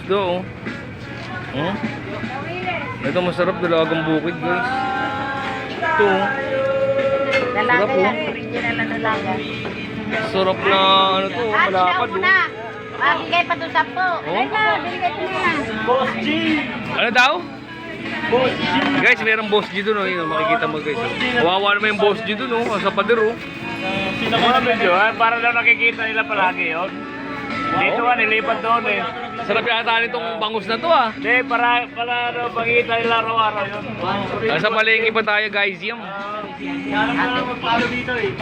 isda oh. Oh. Ito masarap, dalagang bukid guys. Ito oh. Dalaga Sarap, oh. yan, original na dalaga. Sarap na ano to, malapad oh. Bigay pa to 10. Ay na, binigay ko na. Boss G! Ano daw? Boss G! Guys, mayroong boss G dun oh. Yun, makikita mo guys oh. Kawawa naman yung boss G dun oh, sa pader oh. Mga medyo, para daw nakikita nila palagi yun. Dito nga, nilipat doon eh. Sarap yata nitong bangus na to ah. Hindi, para daw makikita nila araw-araw yun. Nasa palengke pa tayo guys, yam. Kaya naman magpalo dito eh.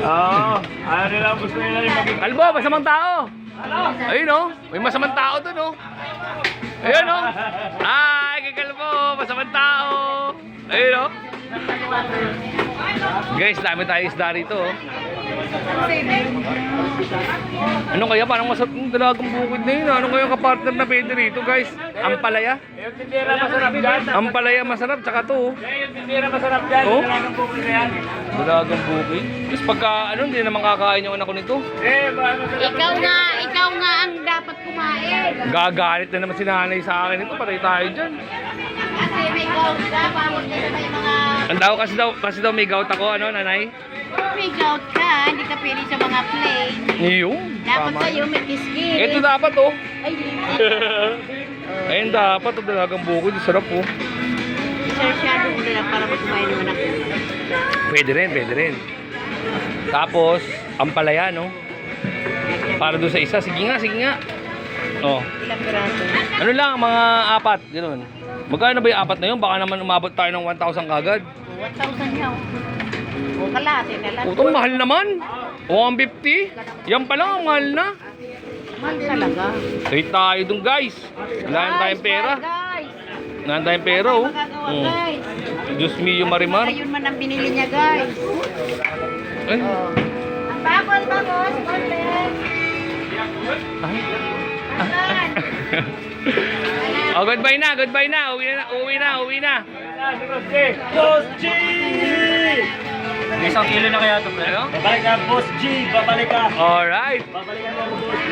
Oo, ayaw nila gusto nila yung makikita. Kalbo, masamang tao. Ayun oh, may masamang tao dun oh. Ayun oh. Ay, kay Kalbo, masamang tao. Ayun oh. Guys, dami tayo isda rito oh. Ano kaya? Parang masarap yung dalagang bukid na yun. Ano kaya kapartner na pwede rito guys? Ampalaya? Yung tindera masarap dyan. Ampalaya masarap, tsaka to oh. Yung tindera masarap dyan. Oh? Dalagang bukid na yan. Dalagang bukid? Tapos pagka ano, hindi naman kakain yung anak ko nito. Masarap Ikaw nga ang dapat kumain. Gagalit na naman si nanay sa akin ito. Patay tayo dyan. Kasi may gout ka, pamot ka sa may mga... Ang daw kasi daw may gout ako, ano nanay? May gout ka, hindi ka pwede sa mga plain. Yung. Dapat sa'yo may kiskil. Ito dapat oh. Ay, Ayun dapat, oh, dalagang bukid. Sarap oh. Isarsyado ko na lang para kumain naman ako. Pwede rin. Tapos, ampalaya, no? Para doon sa isa. Sige nga. Oh. Ilang piraso? Ano lang, mga 4. Ganun. Magkano ba yung 4 na yun? Baka naman umabot tayo ng 1,000 kagad. 1,000 yaw. O kalahati na lang. Utong mahal naman. 150. Yan pa lang, ang mahal na. Mahal talaga. Trade tayo dun guys. Wala na tayong pera. Guys, Wala na tayong pera oh. magagawa Mm. guys. Diyos mio marimar. Ayun man ang binili niya guys. Ay. Oh. Ang bagol, kontes. Ay. Oh, goodbye na. Uwi na. Boss G! Isang kilo na kaya ito, pero? Babalik ka, Boss G! Babalik ka! Alright. Babalik ka, Boss G!